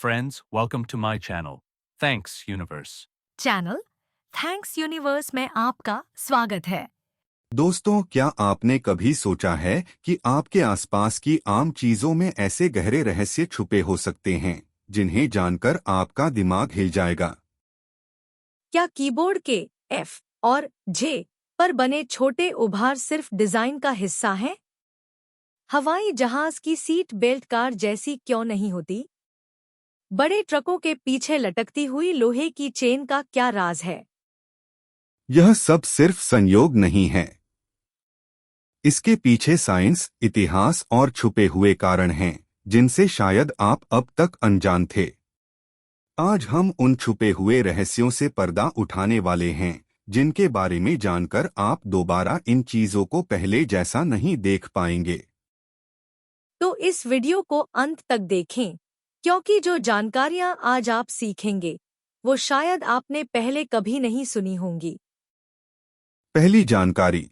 friends, welcome to my channel. Thanks, Universe. Channel thanks universe में आपका स्वागत है। दोस्तों, क्या आपने कभी सोचा है कि आपके आसपास की आम चीजों में ऐसे गहरे रहस्य छुपे हो सकते हैं जिन्हें जानकर आपका दिमाग हिल जाएगा? क्या कीबोर्ड के F और J पर बने छोटे उभार सिर्फ डिजाइन का हिस्सा हैं? हवाई जहाज की सीट बेल्ट कार जैसी क्यों नहीं होती? बड़े ट्रकों के पीछे लटकती हुई लोहे की चेन का क्या राज है? यह सब सिर्फ संयोग नहीं है। इसके पीछे साइंस, इतिहास और छुपे हुए कारण हैं जिनसे शायद आप अब तक अनजान थे। आज हम उन छुपे हुए रहस्यों से पर्दा उठाने वाले हैं जिनके बारे में जानकर आप दोबारा इन चीजों को पहले जैसा नहीं देख पाएंगे। तो इस वीडियो को अंत तक देखें, क्योंकि जो जानकारियां आज आप सीखेंगे वो शायद आपने पहले कभी नहीं सुनी होंगी। पहली जानकारी,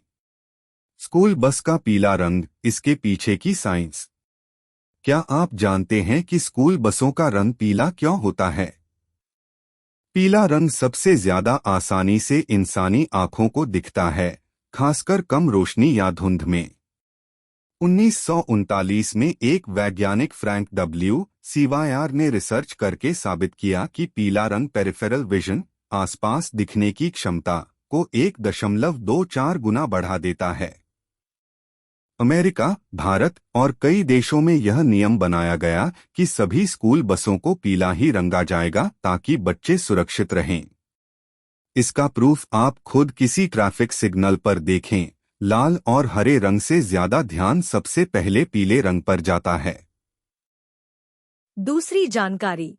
स्कूल बस का पीला रंग, इसके पीछे की साइंस। क्या आप जानते हैं कि स्कूल बसों का रंग पीला क्यों होता है? पीला रंग सबसे ज्यादा आसानी से इंसानी आंखों को दिखता है, खासकर कम रोशनी या धुंध में। 1939 में एक वैज्ञानिक फ्रैंक डब्ल्यू सीवायर ने रिसर्च करके साबित किया कि पीला रंग पेरिफेरल विजन, आसपास दिखने की क्षमता को 1.24 गुना बढ़ा देता है। अमेरिका, भारत और कई देशों में यह नियम बनाया गया कि सभी स्कूल बसों को पीला ही रंगा जाएगा ताकि बच्चे सुरक्षित रहें। इसका प्रूफ आप खुद किसी ट्रैफिक सिग्नल पर देखें, लाल और हरे रंग से ज्यादा ध्यान सबसे पहले पीले रंग पर जाता है। दूसरी जानकारी,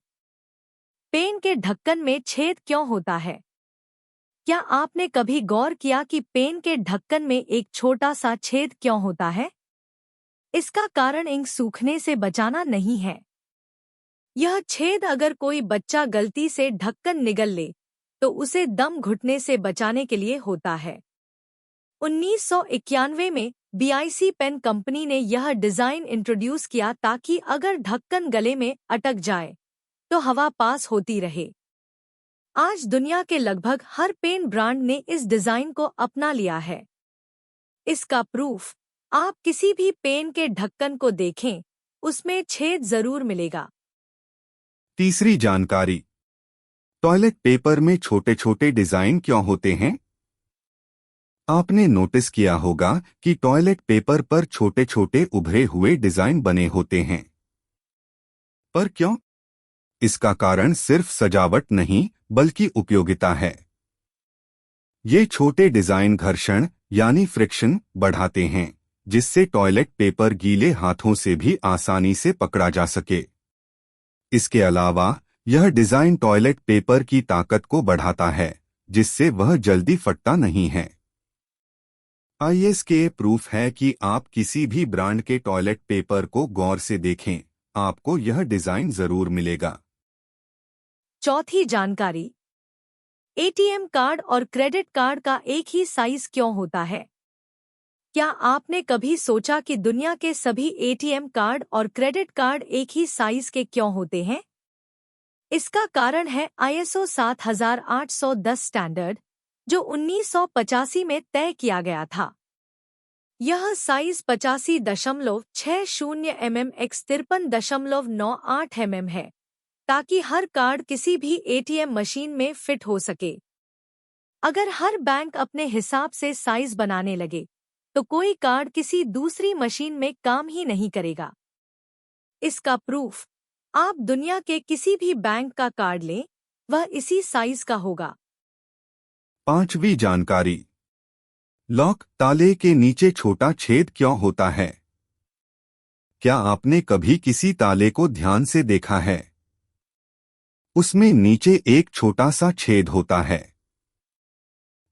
पेन के ढक्कन में छेद क्यों होता है? क्या आपने कभी गौर किया कि पेन के ढक्कन में एक छोटा सा छेद क्यों होता है? इसका कारण इंक सूखने से बचाना नहीं है। यह छेद अगर कोई बच्चा गलती से ढक्कन निगल ले तो उसे दम घुटने से बचाने के लिए होता है। 1991 में BIC पेन कंपनी ने यह डिजाइन इंट्रोड्यूस किया ताकि अगर ढक्कन गले में अटक जाए तो हवा पास होती रहे। आज दुनिया के लगभग हर पेन ब्रांड ने इस डिजाइन को अपना लिया है। इसका प्रूफ, आप किसी भी पेन के ढक्कन को देखें, उसमें छेद जरूर मिलेगा। तीसरी जानकारी, टॉयलेट पेपर में छोटे छोटे डिजाइन क्यों होते हैं? आपने नोटिस किया होगा कि टॉयलेट पेपर पर छोटे छोटे उभरे हुए डिजाइन बने होते हैं। पर क्यों? इसका कारण सिर्फ सजावट नहीं बल्कि उपयोगिता है। ये छोटे डिजाइन घर्षण यानी फ्रिक्शन बढ़ाते हैं, जिससे टॉयलेट पेपर गीले हाथों से भी आसानी से पकड़ा जा सके। इसके अलावा यह डिजाइन टॉयलेट पेपर की ताकत को बढ़ाता है, जिससे वह जल्दी फटता नहीं है। इसका प्रूफ है कि आप किसी भी ब्रांड के टॉयलेट पेपर को गौर से देखें, आपको यह डिजाइन जरूर मिलेगा। चौथी जानकारी, ATM कार्ड और क्रेडिट कार्ड का एक ही साइज क्यों होता है? क्या आपने कभी सोचा कि दुनिया के सभी ATM कार्ड और क्रेडिट कार्ड एक ही साइज के क्यों होते हैं? इसका कारण है ISO 7810 स्टैंडर्ड, जो 1985 में तय किया गया था। यह साइज 85.60 mm x 53.98 mm है, ताकि हर कार्ड किसी भी ATM मशीन में फिट हो सके। अगर हर बैंक अपने हिसाब से साइज बनाने लगे तो कोई कार्ड किसी दूसरी मशीन में काम ही नहीं करेगा। इसका प्रूफ, आप दुनिया के किसी भी बैंक का कार्ड लें, वह इसी साइज का होगा। पांचवी जानकारी, लॉक ताले के नीचे छोटा छेद क्यों होता है? क्या आपने कभी किसी ताले को ध्यान से देखा है? उसमें नीचे एक छोटा सा छेद होता है।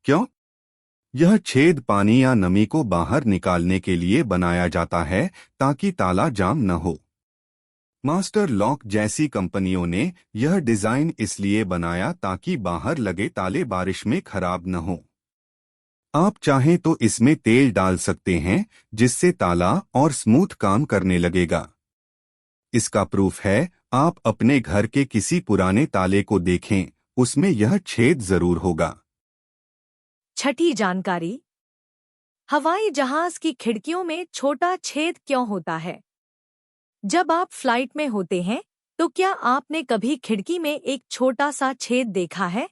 क्यों? यह छेद पानी या नमी को बाहर निकालने के लिए बनाया जाता है ताकि ताला जाम न हो। मास्टर लॉक जैसी कंपनियों ने यह डिजाइन इसलिए बनाया ताकि बाहर लगे ताले बारिश में खराब न हो। आप चाहें तो इसमें तेल डाल सकते हैं, जिससे ताला और स्मूथ काम करने लगेगा। इसका प्रूफ है, आप अपने घर के किसी पुराने ताले को देखें, उसमें यह छेद जरूर होगा। छठी जानकारी, हवाई जहाज की खिड़कियों में छोटा छेद क्यों होता है? जब आप फ्लाइट में होते हैं तो क्या आपने कभी खिड़की में एक छोटा सा छेद देखा है?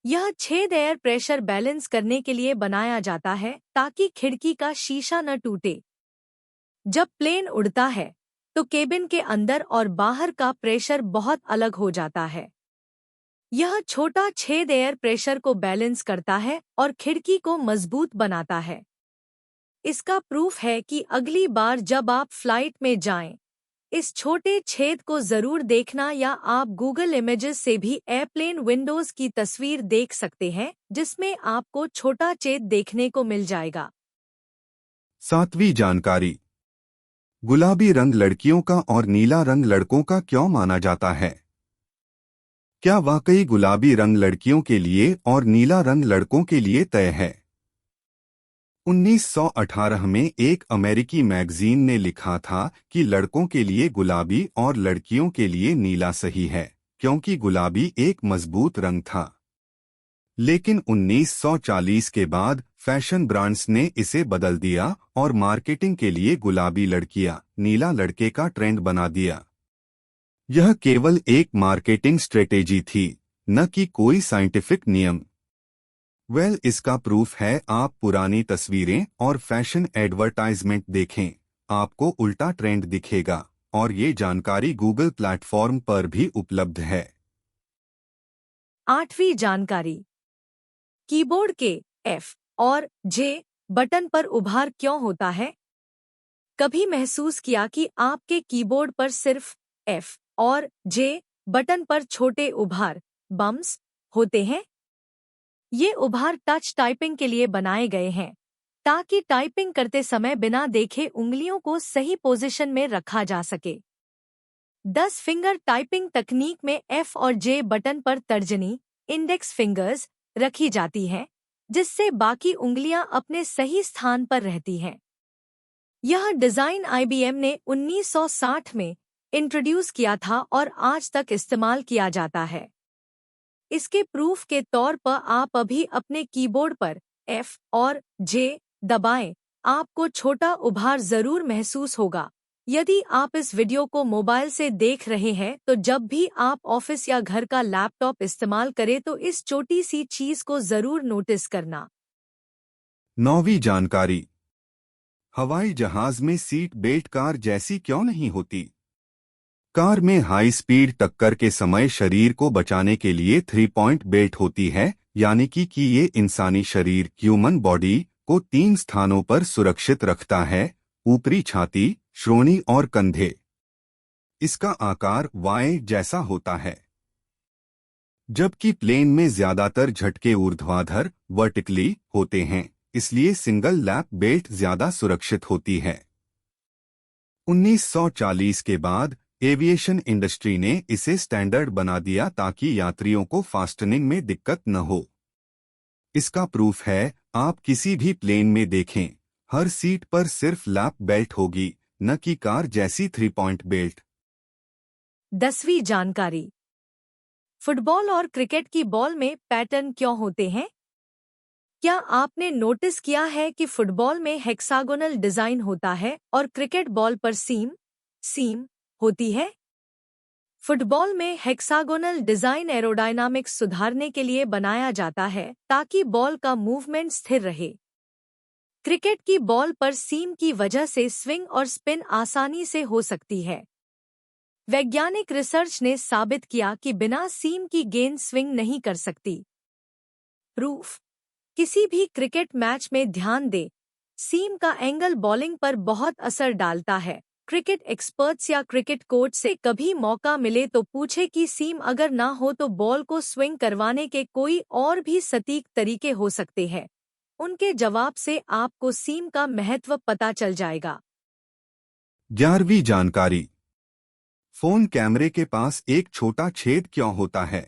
यह छेद एयर प्रेशर बैलेंस करने के लिए बनाया जाता है ताकि खिड़की का शीशा न टूटे। जब प्लेन उड़ता है तो केबिन के अंदर और बाहर का प्रेशर बहुत अलग हो जाता है। यह छोटा छेद एयर प्रेशर को बैलेंस करता है और खिड़की को मजबूत बनाता है। इसका प्रूफ है कि अगली बार जब आप फ्लाइट में जाएं, इस छोटे छेद को जरूर देखना, या आप गूगल इमेजेस से भी एयरप्लेन विंडोज की तस्वीर देख सकते हैं जिसमें आपको छोटा छेद देखने को मिल जाएगा। 7वीं जानकारी, गुलाबी रंग लड़कियों का और नीला रंग लड़कों का क्यों माना जाता है? क्या वाकई गुलाबी रंग लड़कियों के लिए और नीला रंग लड़कों के लिए तय है? 1918 में एक अमेरिकी मैगजीन ने लिखा था कि लड़कों के लिए गुलाबी और लड़कियों के लिए नीला सही है, क्योंकि गुलाबी एक मजबूत रंग था। लेकिन 1940 के बाद फैशन ब्रांड्स ने इसे बदल दिया और मार्केटिंग के लिए गुलाबी लड़कियां, नीला लड़के का ट्रेंड बना दिया। यह केवल एक मार्केटिंग स्ट्रेटेजी थी, न कि कोई साइंटिफिक नियम। इसका प्रूफ है, आप पुरानी तस्वीरें और फैशन एडवर्टाइजमेंट देखें, आपको उल्टा ट्रेंड दिखेगा, और ये जानकारी गूगल प्लेटफॉर्म पर भी उपलब्ध है। 8वीं जानकारी, कीबोर्ड के F और J बटन पर उभार क्यों होता है? कभी महसूस किया कि आपके कीबोर्ड पर सिर्फ F और J बटन पर छोटे उभार बम्स होते हैं? ये उभार टच टाइपिंग के लिए बनाए गए हैं ताकि टाइपिंग करते समय बिना देखे उंगलियों को सही पोजीशन में रखा जा सके। 10 फिंगर टाइपिंग तकनीक में F और J बटन पर तर्जनी इंडेक्स फिंगर्स रखी जाती हैं, जिससे बाकी उंगलियां अपने सही स्थान पर रहती हैं। यह डिजाइन IBM ने 1960 में इंट्रोड्यूस किया था और आज तक इस्तेमाल किया जाता है। इसके प्रूफ के तौर पर आप अभी अपने कीबोर्ड पर F और J दबाएं, आपको छोटा उभार जरूर महसूस होगा। यदि आप इस वीडियो को मोबाइल से देख रहे हैं तो जब भी आप ऑफिस या घर का लैपटॉप इस्तेमाल करें तो इस छोटी सी चीज को जरूर नोटिस करना। 9वीं जानकारी, हवाई जहाज में सीट बेल्ट कार जैसी क्यों नहीं होती? कार में हाई स्पीड टक्कर के समय शरीर को बचाने के लिए 3 पॉइंट बेल्ट होती है, यानी कि ये इंसानी शरीर ह्यूमन बॉडी को 3 स्थानों पर सुरक्षित रखता है: ऊपरी छाती, श्रोणी और कंधे। इसका आकार वाई जैसा होता है, जबकि प्लेन में ज्यादातर झटके ऊर्ध्वाधर वर्टिकली होते हैं, इसलिए सिंगल लैप बेल्ट ज्यादा सुरक्षित होती है। 1940 के बाद एविएशन इंडस्ट्री ने इसे स्टैंडर्ड बना दिया ताकि यात्रियों को फास्टनिंग में दिक्कत न हो। इसका प्रूफ है, आप किसी भी प्लेन में देखें, हर सीट पर सिर्फ लैप बेल्ट होगी, न कि कार जैसी 3 पॉइंट बेल्ट। 10वीं जानकारी, फुटबॉल और क्रिकेट की बॉल में पैटर्न क्यों होते हैं? क्या आपने नोटिस किया है कि फुटबॉल में हेक्सागोनल डिजाइन होता है और क्रिकेट बॉल पर सीम होती है? फुटबॉल में हेक्सागोनल डिजाइन एरोडायनामिक्स सुधारने के लिए बनाया जाता है ताकि बॉल का मूवमेंट स्थिर रहे। क्रिकेट की बॉल पर सीम की वजह से स्विंग और स्पिन आसानी से हो सकती है। वैज्ञानिक रिसर्च ने साबित किया कि बिना सीम की गेंद स्विंग नहीं कर सकती। प्रूफ, किसी भी क्रिकेट मैच में ध्यान दें, सीम का एंगल बॉलिंग पर बहुत असर डालता है। क्रिकेट एक्सपर्ट्स या क्रिकेट कोच से कभी मौका मिले तो पूछे कि सीम अगर ना हो तो बॉल को स्विंग करवाने के कोई और भी सटीक तरीके हो सकते हैं। उनके जवाब से आपको सीम का महत्व पता चल जाएगा। 11वीं जानकारी, फोन कैमरे के पास एक छोटा छेद क्यों होता है?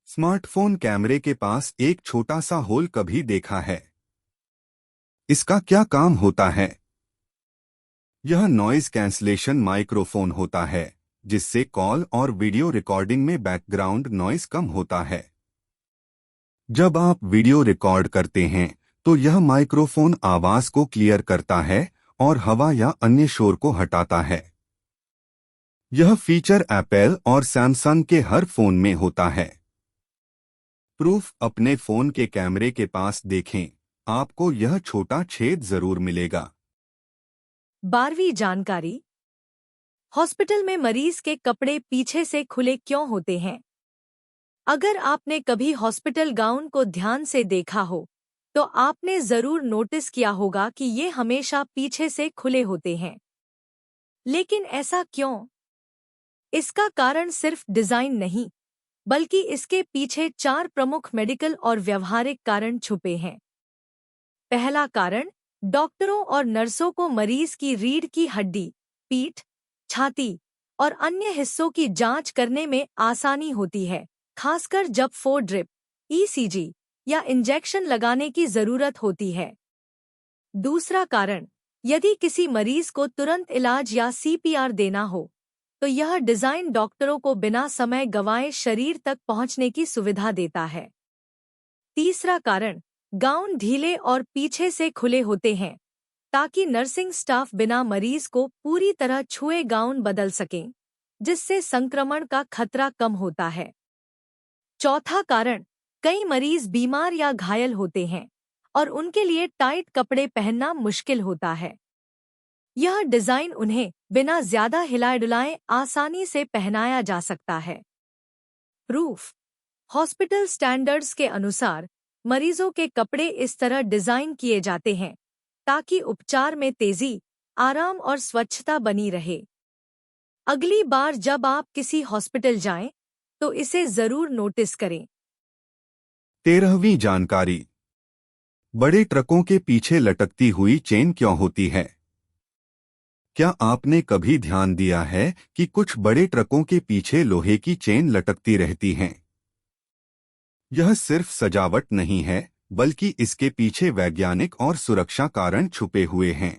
स्मार्टफोन कैमरे के पास एक छोटा सा होल कभी देखा है? इसका क्या काम होता है? यह नॉइज कैंसलेशन माइक्रोफोन होता है, जिससे कॉल और वीडियो रिकॉर्डिंग में बैकग्राउंड नॉइस कम होता है। जब आप वीडियो रिकॉर्ड करते हैं तो यह माइक्रोफोन आवाज को क्लियर करता है और हवा या अन्य शोर को हटाता है। यह फीचर एप्पल और सैमसंग के हर फोन में होता है। प्रूफ अपने फोन के कैमरे के पास देखें, आपको यह छोटा छेद जरूर मिलेगा। 12वीं जानकारी। हॉस्पिटल में मरीज के कपड़े पीछे से खुले क्यों होते हैं? अगर आपने कभी हॉस्पिटल गाउन को ध्यान से देखा हो तो आपने जरूर नोटिस किया होगा कि ये हमेशा पीछे से खुले होते हैं। लेकिन ऐसा क्यों? इसका कारण सिर्फ डिजाइन नहीं, बल्कि इसके पीछे 4 प्रमुख मेडिकल और व्यवहारिक कारण छुपे हैं। पहला कारण, डॉक्टरों और नर्सों को मरीज की रीढ़ की हड्डी, पीठ, छाती और अन्य हिस्सों की जांच करने में आसानी होती है, खासकर जब 4 ड्रिप, ईसीजी या इंजेक्शन लगाने की जरूरत होती है। दूसरा कारण, यदि किसी मरीज को तुरंत इलाज या सीपीआर देना हो तो यह डिजाइन डॉक्टरों को बिना समय गंवाए शरीर तक पहुंचने की सुविधा देता है। तीसरा कारण, गाउन ढीले और पीछे से खुले होते हैं ताकि नर्सिंग स्टाफ बिना मरीज को पूरी तरह छुए गाउन बदल सकें, जिससे संक्रमण का खतरा कम होता है। चौथा कारण, कई मरीज बीमार या घायल होते हैं और उनके लिए टाइट कपड़े पहनना मुश्किल होता है। यह डिजाइन उन्हें बिना ज्यादा हिलाए डुलाए आसानी से पहनाया जा सकता है। प्रूफ, हॉस्पिटल स्टैंडर्ड्स के अनुसार मरीजों के कपड़े इस तरह डिजाइन किए जाते हैं ताकि उपचार में तेजी, आराम और स्वच्छता बनी रहे। अगली बार जब आप किसी हॉस्पिटल जाएं, तो इसे जरूर नोटिस करें। 13वीं जानकारी। बड़े ट्रकों के पीछे लटकती हुई चेन क्यों होती है? क्या आपने कभी ध्यान दिया है कि कुछ बड़े ट्रकों के पीछे लोहे की चेन लटकती रहती हैं? यह सिर्फ सजावट नहीं है, बल्कि इसके पीछे वैज्ञानिक और सुरक्षा कारण छुपे हुए हैं।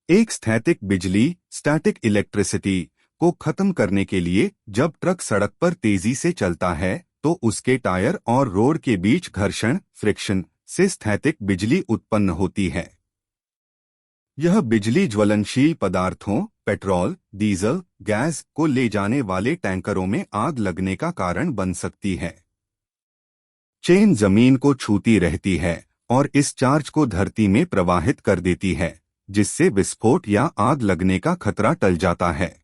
एक स्थैतिक बिजली, स्टैटिक इलेक्ट्रिसिटी, को खत्म करने के लिए जब ट्रक सड़क पर तेजी से चलता है तो उसके टायर और रोड के बीच घर्षण, फ्रिक्शन से स्थैतिक बिजली उत्पन्न होती है। यह बिजली ज्वलनशील पदार्थों, पेट्रोल, डीजल, गैस को ले जाने वाले टैंकरों में आग लगने का कारण बन सकती है। चेन जमीन को छूती रहती है और इस चार्ज को धरती में प्रवाहित कर देती है, जिससे विस्फोट या आग लगने का खतरा टल जाता है।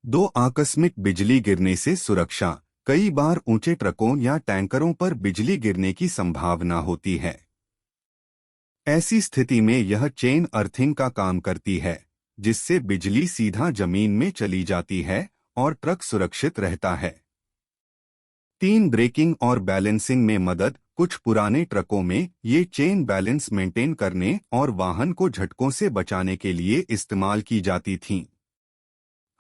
2 आकस्मिक बिजली गिरने से सुरक्षा। कई बार ऊंचे ट्रकों या टैंकरों पर बिजली गिरने की संभावना होती है। ऐसी स्थिति में यह चेन अर्थिंग का काम करती है, जिससे बिजली सीधा जमीन में चली जाती है और ट्रक सुरक्षित रहता है। 3 ब्रेकिंग और बैलेंसिंग में मदद। कुछ पुराने ट्रकों में ये चेन बैलेंस मेंटेन करने और वाहन को झटकों से बचाने के लिए इस्तेमाल की जाती थीं।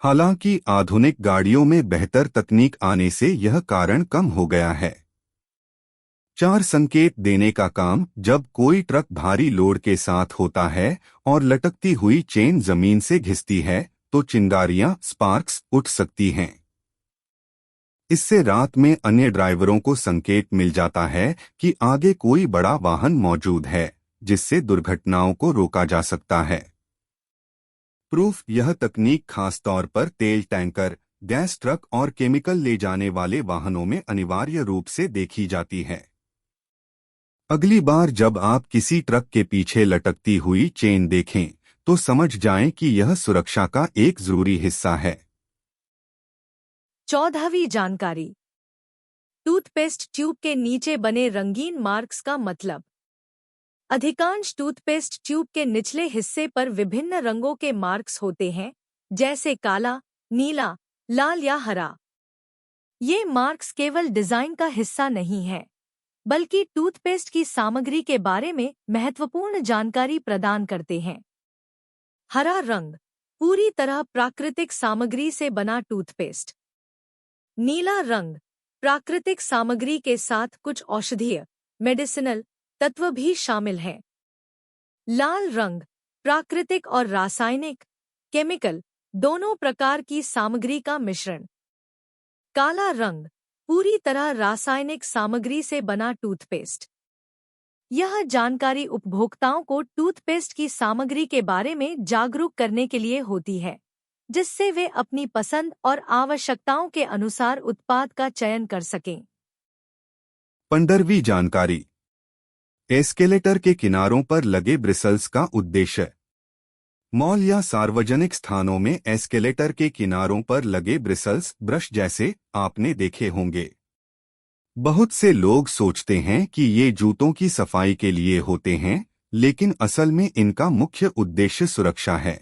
हालांकि आधुनिक गाड़ियों में बेहतर तकनीक आने से यह कारण कम हो गया है। 4 संकेत देने का काम। जब कोई ट्रक भारी लोड के साथ होता है और लटकती हुई चेन जमीन से घिसती है तो चिंगारियां, स्पार्क्स उठ सकती हैं। इससे रात में अन्य ड्राइवरों को संकेत मिल जाता है कि आगे कोई बड़ा वाहन मौजूद है, जिससे दुर्घटनाओं को रोका जा सकता है। प्रूफ, यह तकनीक खासतौर पर तेल टैंकर, गैस ट्रक और केमिकल ले जाने वाले वाहनों में अनिवार्य रूप से देखी जाती है। अगली बार जब आप किसी ट्रक के पीछे लटकती हुई चेन देखें तो समझ जाएं कि यह सुरक्षा का एक जरूरी हिस्सा है। 14वीं जानकारी। टूथपेस्ट ट्यूब के नीचे बने रंगीन मार्क्स का मतलब। अधिकांश टूथपेस्ट ट्यूब के निचले हिस्से पर विभिन्न रंगों के मार्क्स होते हैं, जैसे काला, नीला, लाल या हरा। ये मार्क्स केवल डिजाइन का हिस्सा नहीं है, बल्कि टूथपेस्ट की सामग्री के बारे में महत्वपूर्ण जानकारी प्रदान करते हैं। हरा रंग, पूरी तरह प्राकृतिक सामग्री से बना टूथपेस्ट। नीला रंग, प्राकृतिक सामग्री के साथ कुछ औषधीय, मेडिसिनल तत्व भी शामिल हैं। लाल रंग, प्राकृतिक और रासायनिक, केमिकल दोनों प्रकार की सामग्री का मिश्रण। काला रंग, पूरी तरह रासायनिक सामग्री से बना टूथपेस्ट। यह जानकारी उपभोक्ताओं को टूथपेस्ट की सामग्री के बारे में जागरूक करने के लिए होती है, जिससे वे अपनी पसंद और आवश्यकताओं के अनुसार उत्पाद का चयन कर सकें। 15वीं जानकारी। एस्केलेटर के किनारों पर लगे ब्रिसल्स का उद्देश्य। मॉल या सार्वजनिक स्थानों में एस्केलेटर के किनारों पर लगे ब्रिसल्स ब्रश जैसे आपने देखे होंगे। बहुत से लोग सोचते हैं कि ये जूतों की सफाई के लिए होते हैं, लेकिन असल में इनका मुख्य उद्देश्य सुरक्षा है।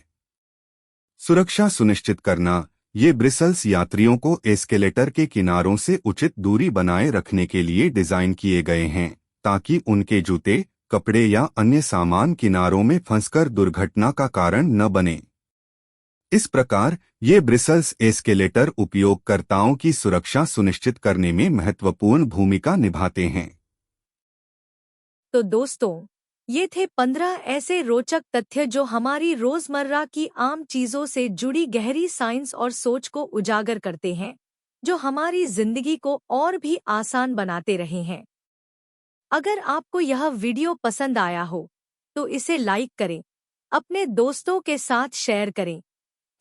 सुरक्षा सुनिश्चित करना। ये ब्रिसल्स यात्रियों को एस्केलेटर के किनारों से उचित दूरी बनाए रखने के लिए डिजाइन किए गए हैं, ताकि उनके जूते, कपड़े या अन्य सामान किनारों में फंसकर दुर्घटना का कारण न बने। इस प्रकार ये ब्रिसल्स एस्केलेटर उपयोगकर्ताओं की सुरक्षा सुनिश्चित करने में महत्वपूर्ण भूमिका निभाते हैं। तो दोस्तों, ये थे 15 ऐसे रोचक तथ्य जो हमारी रोजमर्रा की आम चीजों से जुड़ी गहरी साइंस और सोच को उजागर करते हैं, जो हमारी जिंदगी को और भी आसान बनाते रहे हैं। अगर आपको यह वीडियो पसंद आया हो, तो इसे लाइक करें, अपने दोस्तों के साथ शेयर करें,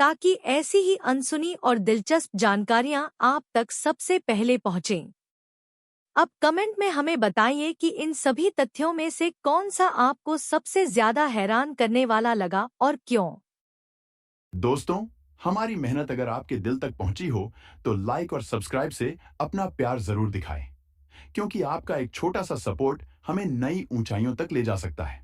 ताकि ऐसी ही अनसुनी और दिलचस्प जानकारियां आप तक सबसे पहले पहुंचें। अब कमेंट में हमें बताइए कि इन सभी तथ्यों में से कौन सा आपको सबसे ज्यादा हैरान करने वाला लगा और क्यों। दोस्तों, हमारी मेहनत अगर आपके दिल तक पहुंची हो तो लाइक और सब्सक्राइब से अपना प्यार जरूर दिखाएं, क्योंकि आपका एक छोटा सा सपोर्ट हमें नई ऊंचाइयों तक ले जा सकता है।